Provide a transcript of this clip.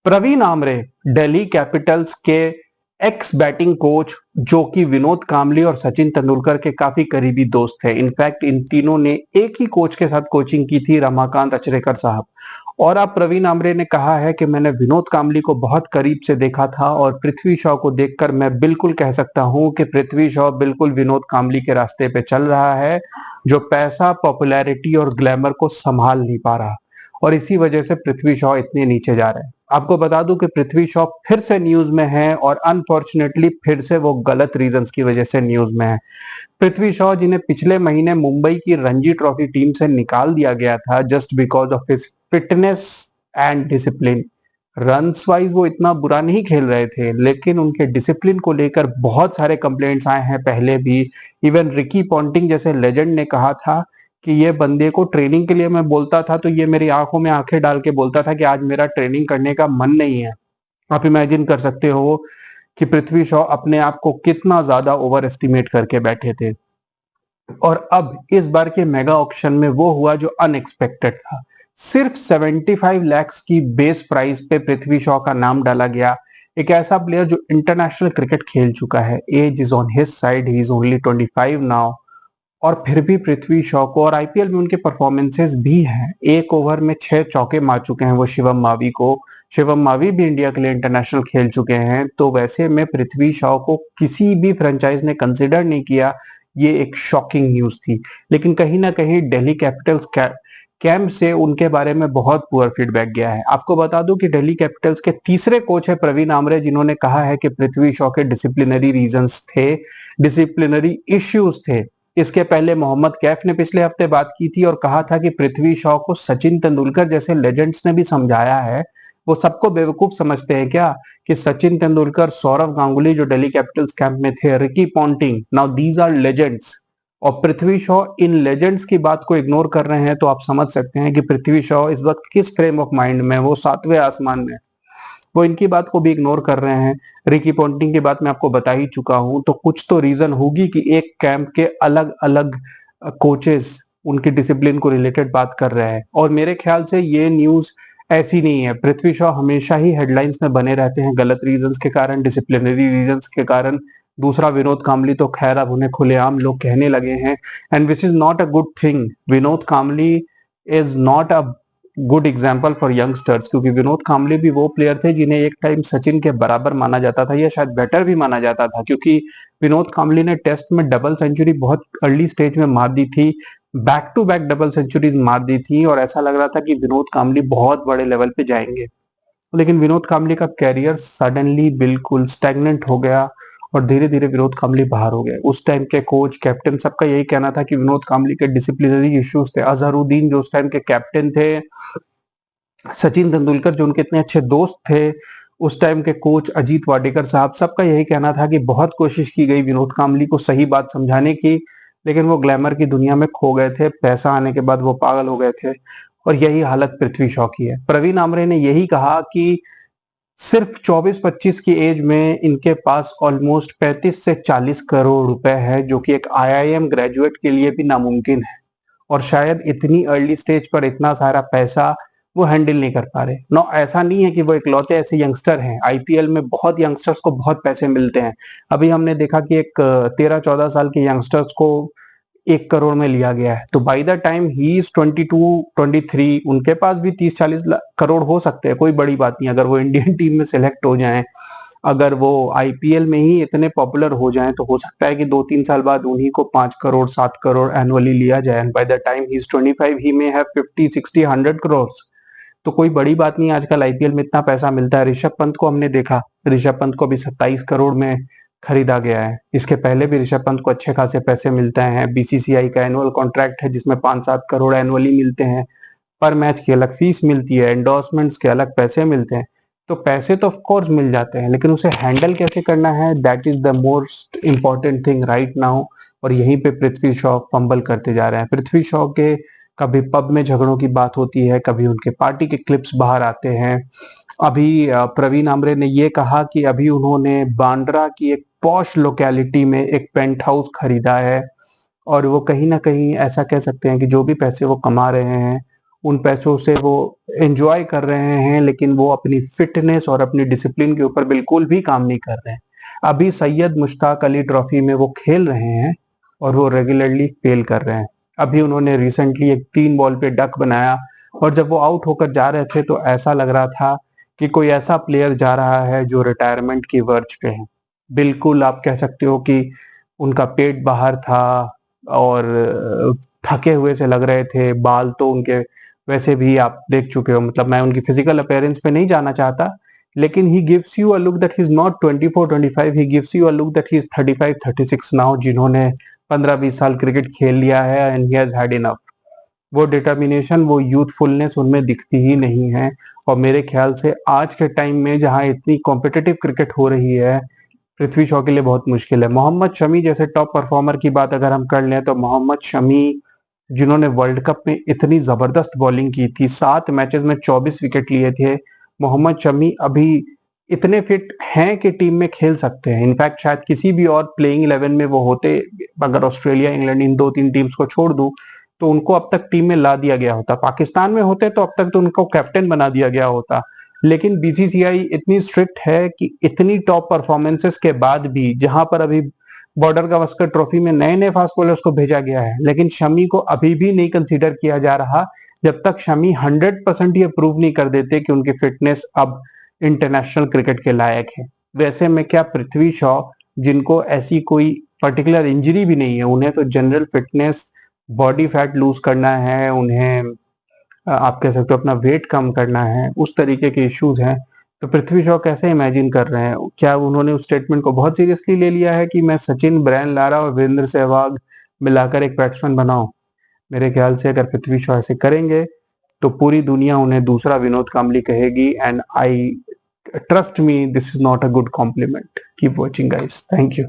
Praveen Amre Delhi Capitals के x batting coach जो कि विनोद कांबली और सचिन तेंदुलकर के काफी करीबी दोस्त थे। इनफैक्ट इन तीनों ने एक ही कोच के साथ कोचिंग की थी, रमाकांत अचरेकर साहब। और अब प्रवीण आमरे ने कहा है कि मैंने विनोद कांबली को बहुत करीब से देखा था और पृथ्वी शॉ को देखकर मैं बिल्कुल कह सकता हूं कि पृथ्वी शॉ बिल्कुल विनोद कांबली के रास्ते पे चल रहा है, जो पैसा, पॉपुलैरिटी और ग्लैमर को संभाल नहीं पा रहा और इसी वजह से पृथ्वी शॉ इतने नीचे जा रहे हैं। आपको बता दूं कि पृथ्वी शॉ फिर से न्यूज में है और अनफॉर्चुनेटली फिर से वो गलत रीजंस की वजह से न्यूज में है। पृथ्वी शॉ जिन्हें पिछले महीने मुंबई की रणजी ट्रॉफी टीम से निकाल दिया गया था just because of his fitness and discipline. Runs wise वो इतना बुरा नहीं खेल रहे थे, लेकिन उनके डिसिप्लिन को लेकर बहुत सारे कंप्लेंट्स आए हैं पहले भी। इवन रिकी पॉन्टिंग जैसे लेजेंड ने कहा था कि ये बंदे को ट्रेनिंग के लिए मैं बोलता था तो ये मेरी आंखों में आंखें डाल के बोलता था कि आज मेरा ट्रेनिंग करने का मन नहीं है। आप इमेजिन कर सकते हो कि पृथ्वी शॉ अपने आप को कितना ज्यादा ओवर एस्टिमेट करके बैठे थे। और अब इस बार के मेगा ऑक्शन में वो हुआ जो अनएक्सपेक्टेड था। सिर्फ 75 लाख की बेस प्राइस पे पृथ्वी शॉ का नाम डाला गया। एक ऐसा प्लेयर जो इंटरनेशनल क्रिकेट खेल चुका है, age is on his side, he is only 25 now. और फिर भी पृथ्वी शॉ को, और आईपीएल में उनके परफॉर्मेंसेस भी हैं, एक ओवर में 6 चौके मार चुके हैं वो शिवम मावी को। शिवम मावी भी इंडिया के लिए इंटरनेशनल खेल चुके हैं, तो वैसे में पृथ्वी शॉ को किसी भी फ्रेंचाइज ने कंसिडर नहीं किया। ये एक शॉकिंग न्यूज थी। लेकिन कहीं ना कहीं दिल्ली कैपिटल्स कैंप से उनके बारे में बहुत पुअर फीडबैक गया है। आपको बता दूं कि दिल्ली कैपिटल्स के तीसरे कोच है प्रवीण आमरे, जिन्होंने कहा है कि पृथ्वी शॉ के डिसिप्लिनरी रीजंस थे, डिसिप्लिनरी इश्यूज थे। इसके पहले मोहम्मद कैफ ने पिछले हफ्ते बात की थी और कहा था कि पृथ्वी शॉ को सचिन तेंदुलकर जैसे लेजेंड्स ने भी समझाया है। वो सबको बेवकूफ समझते हैं क्या कि सचिन तेंदुलकर, सौरव गांगुली जो दिल्ली कैपिटल्स कैंप में थे, Ricky Ponting, now these are legends. और पृथ्वी शॉ इन लेजेंड्स की बात को इग्नोर कर रहे हैं, तो आप समझ सकते हैं कि पृथ्वी शॉ इस वक्त किस फ्रेम ऑफ माइंड में, वो सातवें आसमान में, वो इनकी बात को भी इग्नोर कर रहे हैं। रिकी पॉन्टिंग की बात मैं आपको बता ही चुका हूं, तो कुछ तो रीजन होगी कि एक कैंप के अलग अलग कोचेस उनकी डिसिप्लिन को रिलेटेड बात कर रहे हैं। और मेरे ख्याल से ये न्यूज ऐसी नहीं है। पृथ्वी शॉ हमेशा ही हेडलाइंस में बने रहते हैं गलत रीजंस के कारण, डिसिप्लिनरी रीजंस के कारण। दूसरा विनोद कांबली तो खैर अब उन्हें खुलेआम लोग कहने लगे हैं, and which is not a good thing. Vinod Kambli is not a good example for youngsters, क्योंकि विनोद कांबली भी वो प्लेयर थे जिन्हें एक टाइम सचिन के बराबर माना जाता था, या शायद बेटर भी माना जाता था, क्योंकि विनोद कांबली ने टेस्ट में डबल सेंचुरी बहुत अर्ली स्टेज में मार दी थी, back to back double centuries मार दी थी, और ऐसा लग रहा था कि विनोद कांबली बहुत बड़े लेवल पे जाएंगे। लेकिन विनोद कांबली का कैरियर सडनली बिल्कुल स्टैग्नेंट हो गया और धीरे धीरे विनोद कांबली बाहर हो गए। उस टाइम के कोच, कैप्टन, सबका यही कहना था कि विनोद कांबली के डिसिप्लिनरी इश्यूज थे। अजहरुद्दीन जो उस टाइम के कैप्टन थे, सचिन तेंदुलकर जो उनके इतने अच्छे दोस्त थे, उस टाइम के कोच अजीत वाडेकर साहब, सबका यही कहना था कि बहुत कोशिश की गई विनोद कांबली को सही बात समझाने की, लेकिन वो ग्लैमर की दुनिया में खो गए थे। पैसा आने के बाद वो पागल हो गए थे, और यही हालत पृथ्वी शॉ की है। प्रवीण आमरे ने यही कहा कि सिर्फ 24-25 की एज में इनके पास ऑलमोस्ट 35 से 40 करोड़ रुपए है, जो कि एक आईआईएम ग्रेजुएट के लिए भी नामुमकिन है। और शायद इतनी अर्ली स्टेज पर इतना सारा पैसा वो हैंडल नहीं कर पा रहे। नो, ऐसा नहीं है कि वो इकलौते ऐसे यंगस्टर हैं। आईपीएल में बहुत यंगस्टर्स को बहुत पैसे मिलते हैं। अभी हमने देखा कि एक 13-14 साल के यंगस्टर्स को 1 करोड़ में लिया गया है। तो by the time he is 22-23, उनके पास भी 30-40 करोड़ हो सकते हैं। कोई बड़ी बात नहीं अगर वो इंडियन टीम में सिलेक्ट हो जाएं, अगर वो आईपीएल में ही इतने पॉपुलर हो जाएं, तो हो सकता है कि 2-3 साल बाद उन्हीं को 5 करोड़ 7 करोड़ एनुअली लिया जाए। And by the time he is 25 he may have 50-60-100 crore. तो कोई बड़ी बात नहीं, आजकल आईपीएल में इतना पैसा मिलता है। ऋषभ पंत को हमने देखा, ऋषभ पंत को भी 27 करोड़ में खरीदा गया है। इसके पहले भी ऋषभ पंत को अच्छे खासे पैसे मिलते हैं। बीसीसीआई का एनुअल कॉन्ट्रैक्ट है जिसमें 5-7 करोड़ एनुअली मिलते हैं। पर मैच की अलग फीस मिलती है, एंडोर्समेंट्स के अलग पैसे मिलते हैं। तो पैसे तो ऑफ कोर्स मिल जाते हैं, लेकिन उसे हैंडल कैसे करना है, that is the most important thing right now. और यहीं पे पृथ्वी शॉ फंबल करते जा रहे हैं। पृथ्वी शॉ के कभी पब में झगड़ों की बात होती है, कभी उनके पार्टी के क्लिप्स बाहर आते हैं। अभी प्रवीण आमरे ने ये कहा कि अभी उन्होंने बांद्रा की एक पॉश लोकेलिटी में एक पेंट हाउस खरीदा है, और वो कहीं ना कहीं ऐसा कह सकते हैं कि जो भी पैसे वो कमा रहे हैं उन पैसों से वो एंजॉय कर रहे हैं, लेकिन वो अपनी फिटनेस और अपनी डिसिप्लिन के ऊपर बिल्कुल भी काम नहीं कर रहे हैं। अभी सैयद मुश्ताक अली ट्रॉफी में वो खेल रहे हैं और वो रेगुलरली फेल कर रहे हैं। अभी उन्होंने रिसेंटली एक 3 बॉल पे डक बनाया और जब वो आउट होकर जा रहे थे तो ऐसा लग रहा था कि कोई ऐसा प्लेयर जा रहा है जो रिटायरमेंट की वर्ज पे है। बिल्कुल आप कह सकते हो कि उनका पेट बाहर था और थके हुए से लग रहे थे। बाल तो उनके वैसे भी आप देख चुके हो, मतलब मैं उनकी फिजिकल अपीयरेंस पे नहीं जाना चाहता, लेकिन he gives you a look that he is not 24-25, he gives you a look that he is 35-36 now, जिन्होंने 15-20 साल क्रिकेट खेल लिया है and he has had enough. वो डिटर्मिनेशन, वो यूथफुलनेस उनमें दिखती ही नहीं है। और मेरे ख्याल से आज के टाइम में जहां इतनी कॉम्पिटिटिव क्रिकेट हो रही है, पृथ्वी शॉ के लिए बहुत मुश्किल है। मोहम्मद शमी जैसे टॉप परफॉर्मर की बात अगर हम कर लें तो मोहम्मद शमी, जिन्होंने वर्ल्ड कप में इतनी जबरदस्त बॉलिंग की थी, 7 मैचेस में 24 विकेट लिए थे, मोहम्मद शमी अभी इतने फिट हैं कि टीम में खेल सकते हैं। इनफैक्ट शायद किसी भी और प्लेइंग 11 में वो होते, अगर ऑस्ट्रेलिया इंग्लैंड इन 2-3 टीम्स को छोड़ दूं तो उनको अब तक टीम में ला दिया गया होता। पाकिस्तान में होते तो अब तक तो उनको कैप्टन बना दिया गया होता। लेकिन बीसीसीआई इतनी स्ट्रिक्ट है कि इतनी टॉप परफॉर्मेंसेस के बाद भी, जहां पर अभी बॉर्डर गावस्कर ट्रॉफी में नए नए फास्ट बॉलर्स को भेजा गया है, लेकिन शमी को अभी भी नहीं कंसीडर किया जा रहा जब तक शमी 100% ये प्रूव नहीं कर देते कि उनकी फिटनेस अब इंटरनेशनल क्रिकेट के लायक है। वैसे में क्या पृथ्वी शॉ, जिनको ऐसी कोई पर्टिकुलर इंजरी भी नहीं है, उन्हें तो general fitness, body fat loose करना है, उन्हें आप कह सकते हो अपना वेट कम करना है, उस तरीके के इश्यूज हैं। तो पृथ्वी शॉ कैसे इमेजिन कर रहे हैं? क्या उन्होंने उस स्टेटमेंट को बहुत सीरियसली ले लिया है कि मैं सचिन, ब्रायन लारा और वीरेंद्र सहवाग मिलाकर एक बैट्समैन बनाऊं? मेरे ख्याल से अगर पृथ्वी शॉ ऐसे करेंगे तो पूरी दुनिया उन्हें दूसरा विनोद कांबली कहेगी, and I trust me, this is not a good compliment. Keep watching guys, thank you.